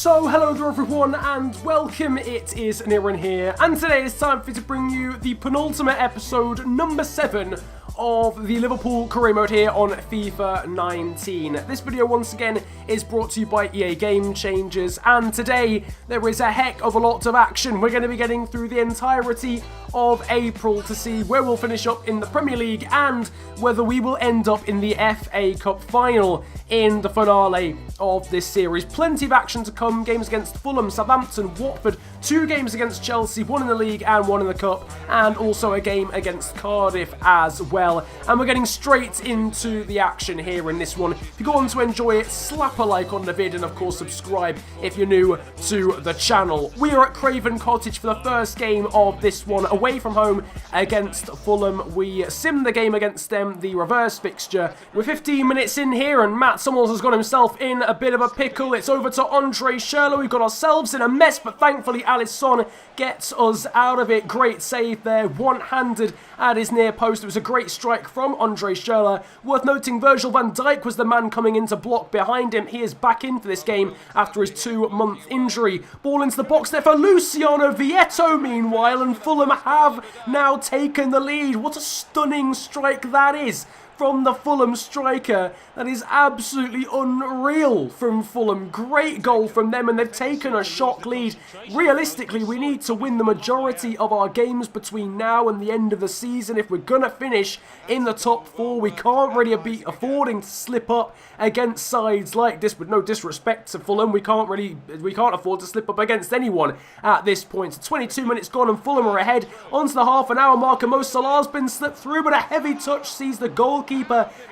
So hello there everyone and welcome, it is Niran here, and today it's time for me to bring you the penultimate episode, number 7 of the Liverpool career mode here on FIFA 19. This video once again is brought to you by EA Game Changers, and today there is a heck of a lot of action. We're going to be getting through the entirety of April to see where we'll finish up in the Premier League and whether we will end up in the FA Cup final in the finale of this series. Plenty of action to come, games against Fulham, Southampton, Watford, 2 games against Chelsea, 1 in the league and 1 in the cup, and also a game against Cardiff as well. And we're getting straight into the action here in this one. If you go on to enjoy it, slap a like on the vid and of course subscribe if you're new to the channel. We are at Craven Cottage for the first game of this one, away from home against Fulham. We simmed the game against them, the reverse fixture. We're 15 minutes in here and Matt Summers has got himself in a bit of a pickle. It's over to Andre Schürrle. We've got ourselves in a mess, but thankfully Alisson gets us out of it. Great save there, one-handed at his near post. It was a great strike from Andre Schürrle. Worth noting, Virgil van Dijk was the man coming in to block behind him. He is back into this game after his 2-month injury. Ball into the box there for Luciano Vietto meanwhile, and Fulham have now taken the lead. What a stunning strike that is from the Fulham striker. That is absolutely unreal from Fulham. Great goal from them, and they've taken a shock lead. Realistically, we need to win the majority of our games between now and the end of the season. If we're going to finish in the top 4, we can't really be affording to slip up against sides like this. With no disrespect to Fulham, we can't afford to slip up against anyone at this point. 22 minutes gone and Fulham are ahead. Onto the half-an-hour mark, and Mo Salah's been slipped through, but a heavy touch sees the goalkeeper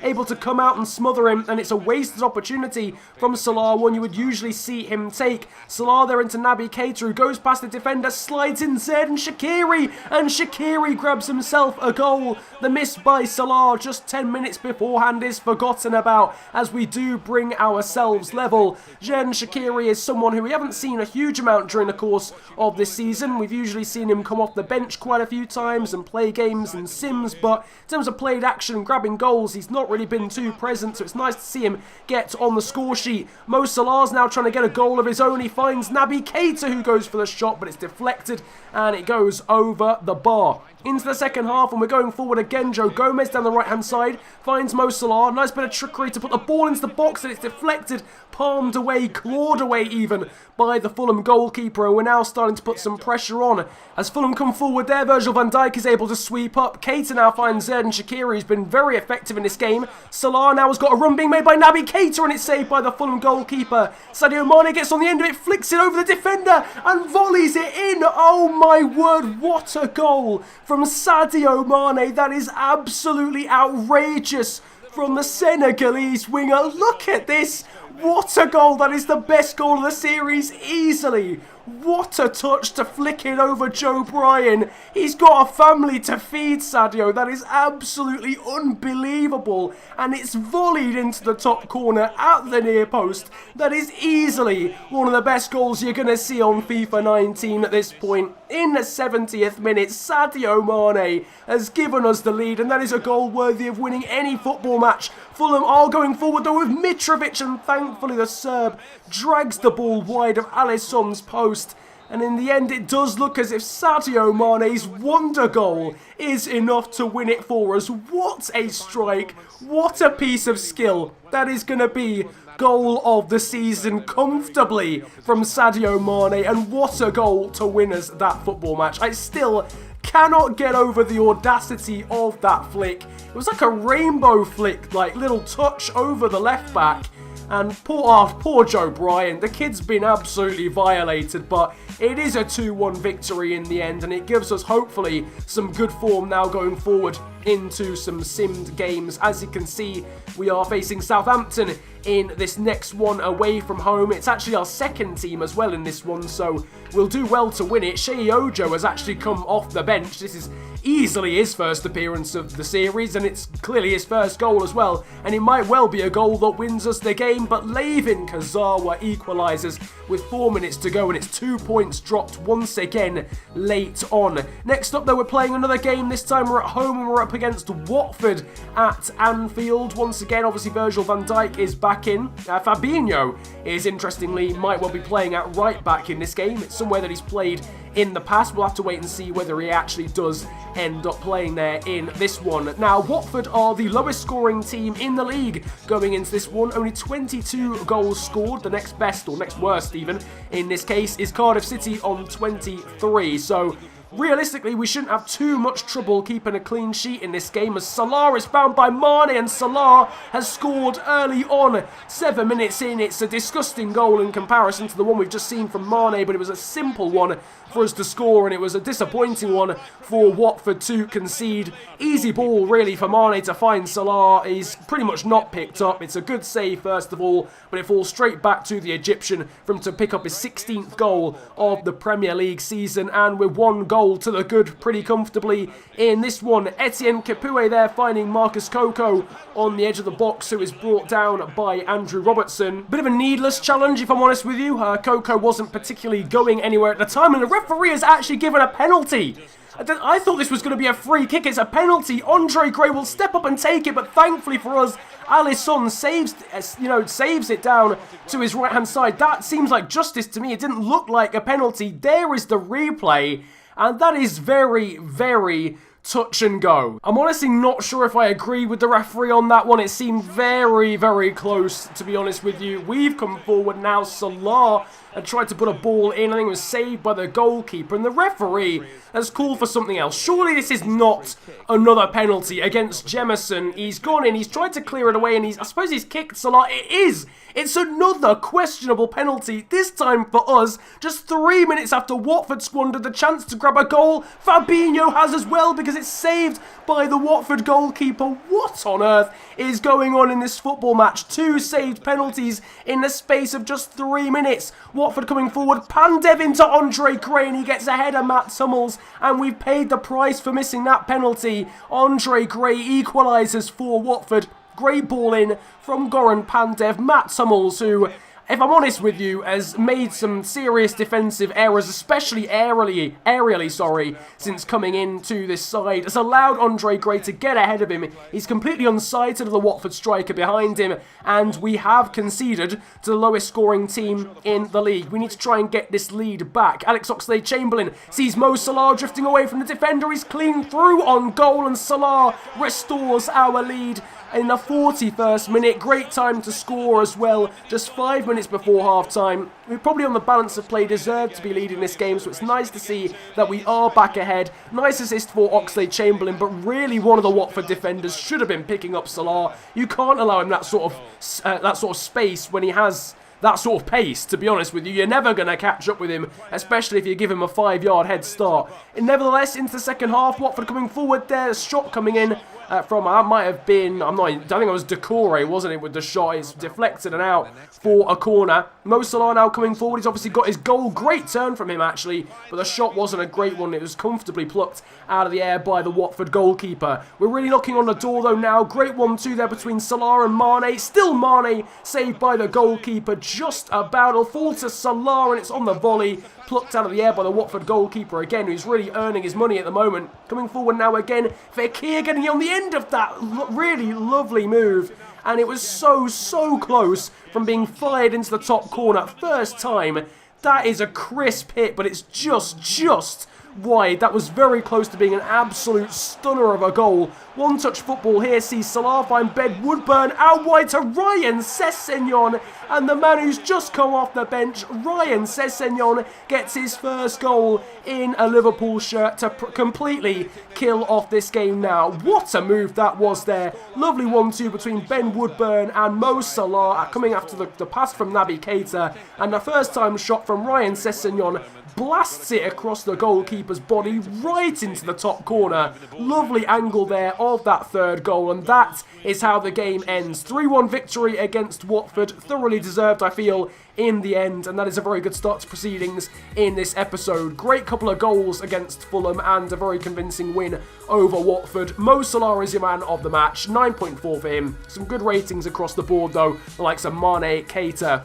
able to come out and smother him, and it's a wasted opportunity from Salah, one you would usually see him take. Salah there into Naby Keita, who goes past the defender, slides in Xherdan Shaqiri, and Shaqiri grabs himself a goal. The miss by Salah just 10 minutes beforehand is forgotten about as we do bring ourselves level. Xherdan Shaqiri is someone who we haven't seen a huge amount during the course of this season. We've usually seen him come off the bench quite a few times and play games and sims, but in terms of played action, grabbing goals, he's not really been too present, so it's nice to see him get on the score sheet. Mo Salah's now trying to get a goal of his own. He finds Naby Keita, who goes for the shot, but it's deflected and it goes over the bar. Into the second half, and we're going forward again. Joe Gomez down the right-hand side finds Mo Salah. Nice bit of trickery to put the ball into the box, and it's deflected, palmed away, clawed away even by the Fulham goalkeeper, and we're now starting to put some pressure on. As Fulham come forward there, Virgil van Dijk is able to sweep up. Keita now finds Xherdan Shaqiri, who's been very effective in this game. Salah now has got a run being made by Naby Keita, and it's saved by the Fulham goalkeeper. Sadio Mane gets on the end of it, flicks it over the defender, and volleys it in. Oh my word, what a goal from Sadio Mane. That is absolutely outrageous from the Senegalese winger. Look at this. What a goal. That is the best goal of the series easily. What a touch to flick it over Joe Bryan. He's got a family to feed, Sadio. That is absolutely unbelievable. And it's volleyed into the top corner at the near post. That is easily one of the best goals you're going to see on FIFA 19 at this point. In the 70th minute, Sadio Mane has given us the lead, and that is a goal worthy of winning any football match. Fulham are going forward though with Mitrovic, and thankfully the Serb drags the ball wide of Alisson's post. And in the end, it does look as if Sadio Mane's wonder goal is enough to win it for us. What a strike. What a piece of skill. That is going to be goal of the season comfortably from Sadio Mane. And what a goal to win us that football match. I still cannot get over the audacity of that flick. It was like a rainbow flick, like little touch over the left back. And poor Joe Bryan, the kid's been absolutely violated, but it is a 2-1 victory in the end, and it gives us hopefully some good form now going forward into some simmed games. As you can see, we are facing Southampton in this next one away from home. It's actually our second team as well in this one, so we'll do well to win it. Sheyi Ojo has actually come off the bench. This is easily his first appearance of the series, and it's clearly his first goal as well, and it might well be a goal that wins us the game, but Layvin Kurzawa equalises with 4 minutes to go, and it's 2 points dropped once again late on. Next up though, we're playing another game. This time we're at home and we're up against Watford at Anfield. Once again, obviously Virgil van Dijk is back back in. Fabinho is, interestingly, might well be playing at right back in this game. It's somewhere that he's played in the past. We'll have to wait and see whether he actually does end up playing there in this one. Now, Watford are the lowest scoring team in the league going into this one. Only 22 goals scored. The next best, or next worst even, in this case, is Cardiff City on 23. So realistically, we shouldn't have too much trouble keeping a clean sheet in this game, as Salah is found by Mane, and Salah has scored early on, 7 minutes in. It's a disgusting goal in comparison to the one we've just seen from Mane, but it was a simple one for us to score, and it was a disappointing one for Watford to concede. Easy ball, really, for Mane to find Salah. He's pretty much not picked up. It's a good save, first of all, but it falls straight back to the Egyptian for him to pick up his 16th goal of the Premier League season, and with 1 goal to the good pretty comfortably in this one. Etienne Capoue there finding Marcus Coco on the edge of the box, who is brought down by Andrew Robertson. Bit of a needless challenge, if I'm honest with you. Coco wasn't particularly going anywhere at the time, and the referee has actually given a penalty. I thought this was going to be a free kick. It's a penalty. Andre Gray will step up and take it, but thankfully for us, Alisson saves it down to his right-hand side. That seems like justice to me. It didn't look like a penalty. There is the replay, and that is very, very touch and go. I'm honestly not sure if I agree with the referee on that one. It seemed very, very close, to be honest with you. We've come forward now. Salah and tried to put a ball in. I think it was saved by the goalkeeper, and the referee has called for something else. Surely this is not another penalty against Jemison. He's gone in, he's tried to clear it away, and I suppose he's kicked Salah. It is! It's another questionable penalty, this time for us, just 3 minutes after Watford squandered the chance to grab a goal. Fabinho has as well, because it's saved by the Watford goalkeeper. What on earth is going on in this football match? 2 saved penalties in the space of just 3 minutes. Watford coming forward, Pandev into Andre Gray, and he gets ahead of Matt Hummels, and we've paid the price for missing that penalty. Andre Gray equalises for Watford. Great ball in from Goran Pandev. Matt Hummels, who, if I'm honest with you, has made some serious defensive errors, especially aerially, since coming into this side, has allowed Andre Gray to get ahead of him. He's completely unsighted of the Watford striker behind him, and we have conceded to the lowest scoring team in the league. We need to try and get this lead back. Alex Oxlade-Chamberlain sees Mo Salah drifting away from the defender. He's clean through on goal, and Salah restores our lead in the 41st minute. Great time to score as well, just 5 minutes before half-time. We probably on the balance of play deserved to be leading this game, so it's nice to see that we are back ahead. Nice assist for Oxlade-Chamberlain, but really one of the Watford defenders should have been picking up Salah. You can't allow him that sort of space when he has that sort of pace, to be honest with you. You're never going to catch up with him, especially if you give him a 5-yard head start. And nevertheless, into the second half, Watford coming forward there, a shot coming in from, that might have been, I think it was Decore, wasn't it, with the shot. It's deflected and out for a corner. Mo Salah now coming forward. He's obviously got his goal. Great turn from him, actually, but the shot wasn't a great one. It was comfortably plucked out of the air by the Watford goalkeeper. We're really knocking on the door, though, now. Great 1-2 there between Salah and Mane. Still Mane, saved by the goalkeeper. Just about. It'll fall to Salah, and it's on the volley. Plucked out of the air by the Watford goalkeeper again, who's really earning his money at the moment. Coming forward now again. Fekir getting on the end of that really lovely move. And it was so close from being fired into the top corner. First time. That is a crisp hit, but it's just wide. That was very close to being an absolute stunner of a goal. One-touch football here sees Salah find Ben Woodburn out wide to Ryan Sessegnon, and the man who's just come off the bench, Ryan Sessegnon, gets his first goal in a Liverpool shirt to completely kill off this game now. What a move that was there. Lovely 1-2 between Ben Woodburn and Mo Salah, coming after the pass from Naby Keita, and the first time shot from Ryan Sessegnon blasts it across the goalkeeper's body right into the top corner. Lovely angle there of that third goal, and that is how the game ends. 3-1 victory against Watford, thoroughly deserved, I feel, in the end, and that is a very good start to proceedings in this episode. Great couple of goals against Fulham and a very convincing win over Watford. Mo Salah is your man of the match, 9.4 for him. Some good ratings across the board though, the likes of Mane, Keita,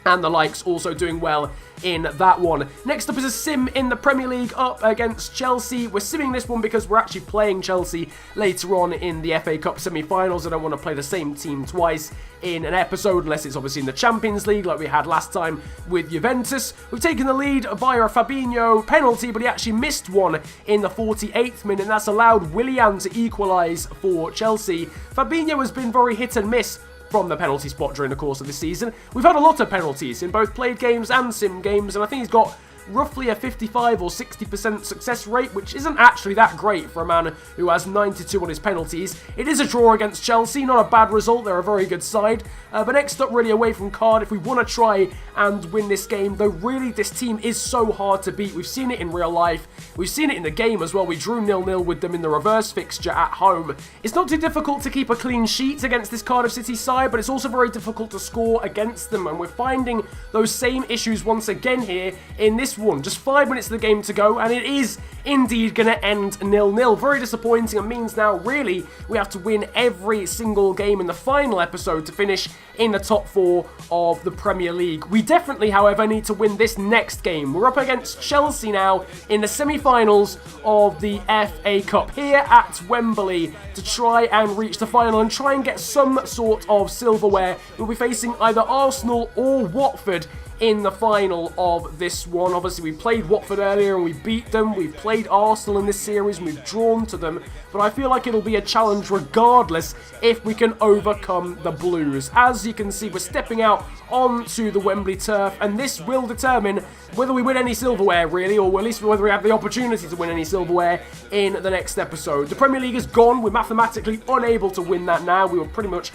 and the likes also doing well in that one. Next up is a sim in the Premier League up against Chelsea. We're simming this one because we're actually playing Chelsea later on in the FA Cup semi-finals. I don't want to play the same team twice in an episode unless it's obviously in the Champions League like we had last time with Juventus. We've taken the lead via a Fabinho penalty, but he actually missed one in the 48th minute, and that's allowed Willian to equalise for Chelsea. Fabinho has been very hit and miss from the penalty spot during the course of the season. We've had a lot of penalties in both played games and sim games, and I think he's got roughly a 55 or 60% success rate, which isn't actually that great for a man who has 92 on his penalties. It is a draw against Chelsea, not a bad result, they're a very good side. But next up, really away from Cardiff, we want to try and win this game, though really this team is so hard to beat. We've seen it in real life, we've seen it in the game as well. We drew 0-0 with them in the reverse fixture at home. It's not too difficult to keep a clean sheet against this Cardiff City side, but it's also very difficult to score against them, and we're finding those same issues once again here in this one. Just 5 minutes of the game to go, and it is indeed going to end 0-0. Very disappointing. It means now really we have to win every single game in the final episode to finish in the top 4 of the Premier League. We definitely, however, need to win this next game. We're up against Chelsea now in the semi-finals of the FA Cup here at Wembley to try and reach the final and try and get some sort of silverware. We'll be facing either Arsenal or Watford in the final of this one. Obviously, we played Watford earlier and we beat them. We've played Arsenal in this series and we've drawn to them. But I feel like it'll be a challenge regardless if we can overcome the Blues. As you can see, we're stepping out onto the Wembley turf, and this will determine whether we win any silverware, really, or at least whether we have the opportunity to win any silverware in the next episode. The Premier League is gone. We're mathematically unable to win that now. We were pretty much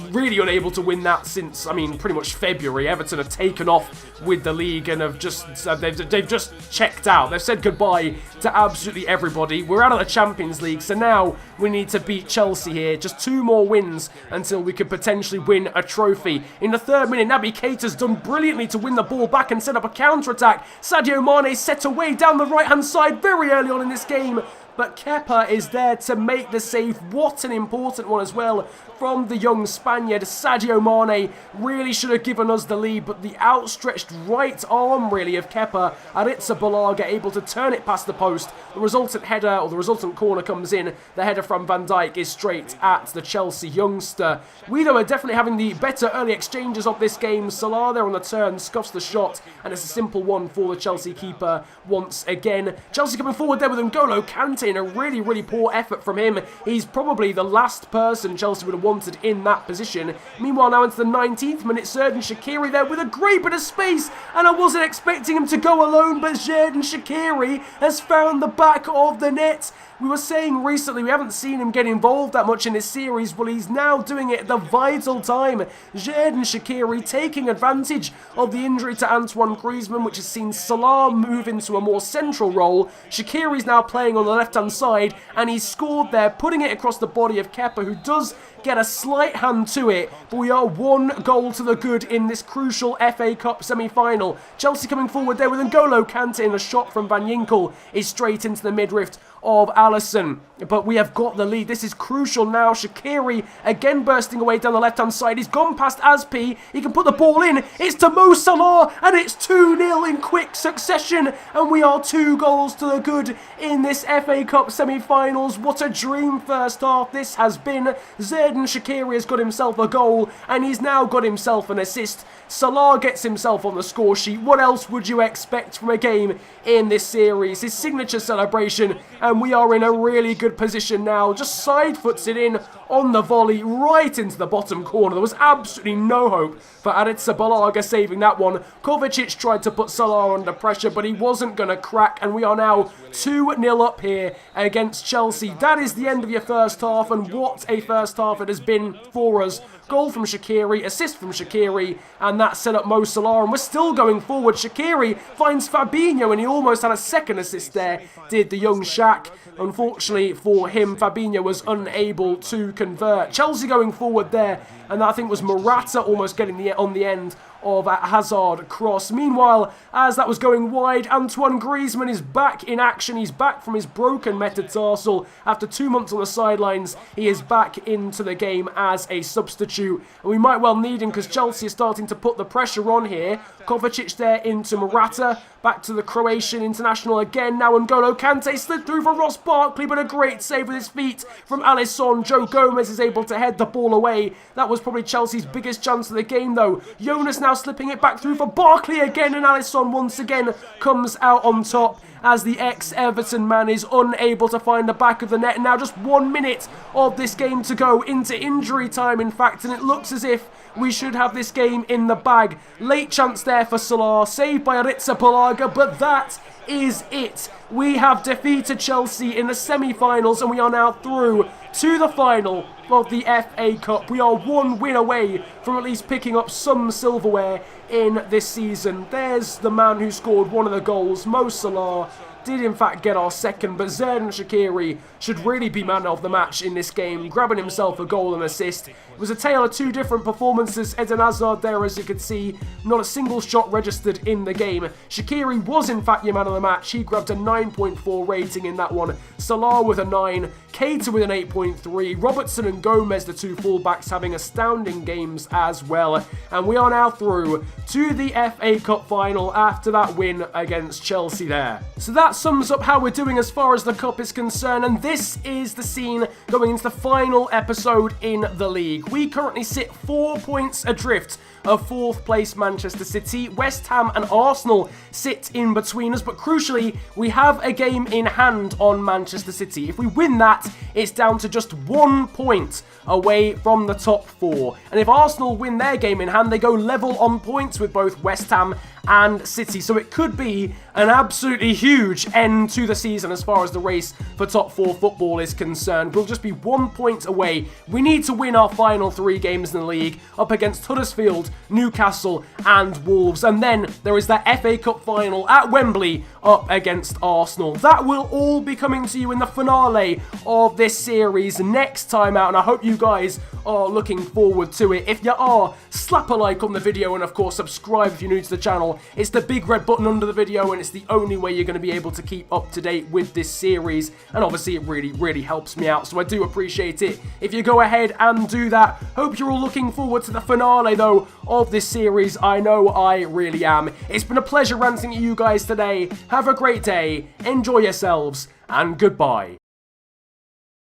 really unable to win that since, pretty much February. Everton have taken off with the league and have just they've just checked out. They've said goodbye to absolutely everybody. We're out of the Champions League, so now we need to beat Chelsea here. Just 2 more wins until we could potentially win a trophy. In the 3rd minute, Naby Keita's done brilliantly to win the ball back and set up a counter-attack. Sadio Mane set away down the right-hand side very early on in this game, but Kepa is there to make the save. What an important one as well from the young Spaniard. Sadio Mane really should have given us the lead, but the outstretched right arm really of Kepa, Arrizabalaga, able to turn it past the post. The resultant header, or the resultant corner, comes in. The header from Van Dijk is straight at the Chelsea youngster. We, though, are definitely having the better early exchanges of this game. Salah there on the turn, scuffs the shot, and it's a simple one for the Chelsea keeper once again. Chelsea coming forward there with N'Golo Kante, and a really, really poor effort from him. He's probably the last person Chelsea would have wanted in that position. Meanwhile, now into the 19th minute, Xherdan Shaqiri there with a great bit of space, and I wasn't expecting him to go alone, but Xherdan Shaqiri has found the back of the net. We were saying recently we haven't seen him get involved that much in this series. Well, he's now doing it at the vital time. Xherdan Shaqiri taking advantage of the injury to Antoine Griezmann, which has seen Salah move into a more central role. Shaqiri's now playing on the left-hand side, and he's scored there, putting it across the body of Kepa, who does get a slight hand to it, but we are 1 goal to the good in this crucial FA Cup semi-final. Chelsea coming forward there with N'Golo Kante, and a shot from Van Ginkel is straight into the midriff of Alisson. But we have got the lead. This is crucial now. Shaqiri again bursting away down the left-hand side. He's gone past Aspi. He can put the ball in. It's to Mo Salah, and it's 2-0 in quick succession. And we are 2 goals to the good in this FA Cup semi-finals. What a dream first half this has been. Xherdan Shaqiri has got himself a goal, and he's now got himself an assist. Salah gets himself on the score sheet. What else would you expect from a game in this series? His signature celebration, and we are in a really good position now. Just side foots it in on the volley right into the bottom corner. There was absolutely no hope for Arrizabalaga saving that one. Kovacic tried to put Salah under pressure, but he wasn't going to crack, and we are now 2-0 up here against Chelsea. That is the end of your first half, and what a first half it has been for us. Goal from Shaqiri, assist from Shaqiri, and that set up Mo Salah, and we're still going forward. Shaqiri finds Fabinho, and he almost had a second assist there, did the young Shaq. Unfortunately for him, Fabinho was unable to convert. Chelsea going forward there, and I think was Morata almost getting on the end of a Hazard cross. Meanwhile, as that was going wide, Antoine Griezmann is back in action. He's back from his broken metatarsal. After 2 months on the sidelines, he is back into the game as a substitute. And we might well need him because Chelsea is starting to put the pressure on here. Kovacic there into Morata. Back to the Croatian international again. Now N'Golo Kante slid through for Ross Barkley, but a great save with his feet from Alisson. Joe Gomez is able to head the ball away. That was probably Chelsea's biggest chance of the game, though. Jonas now slipping it back through for Barkley again, and Alisson once again comes out on top as the ex-Everton man is unable to find the back of the net. Now just 1 minute of this game to go into injury time, in fact, and it looks as if we should have this game in the bag. Late chance there for Salah, saved by Aritza Palaga, but that is it. We have defeated Chelsea in the semi-finals and we are now through to the final of the FA Cup. We are 1 win away from at least picking up some silverware in this season. There's the man who scored one of the goals, Mo Salah. Did in fact get our second, but Xherdan Shaqiri should really be man of the match in this game, grabbing himself a goal and assist. It was a tale of two different performances. Eden Hazard there, as you can see, not a single shot registered in the game. Shaqiri was in fact your man of the match. He grabbed a 9.4 rating in that one. Salah with a 9, Keita with an 8.3, Robertson and Gomez, the two fullbacks, having astounding games as well. And we are now through to the FA Cup final after that win against Chelsea there. So that sums up how we're doing as far as the cup is concerned, and this is the scene going into the final episode in the league. We currently sit 4 points adrift of 4th place Manchester City. West Ham and Arsenal sit in between us, but crucially, we have a game in hand on Manchester City. If we win that, it's down to just 1 point away from the top 4. And if Arsenal win their game in hand, they go level on points with both West Ham and City. So it could be an absolutely huge end to the season as far as the race for top 4 football is concerned. We'll just be 1 point away. We need to win our final 3 games in the league up against Huddersfield, Newcastle and Wolves. And then there is that FA Cup final at Wembley up against Arsenal. That will all be coming to you in the finale of this series next time out, and I hope you guys are looking forward to it. If you are, slap a like on the video and of course subscribe if you're new to the channel. It's the big red button under the video and it's the only way you're going to be able to keep up to date with this series, and obviously it really helps me out, so I do appreciate it if you go ahead and do that. Hope you're all looking forward to the finale though of this series. I know I really am. It's been a pleasure ranting at you guys today. Have a great day, enjoy yourselves, and goodbye.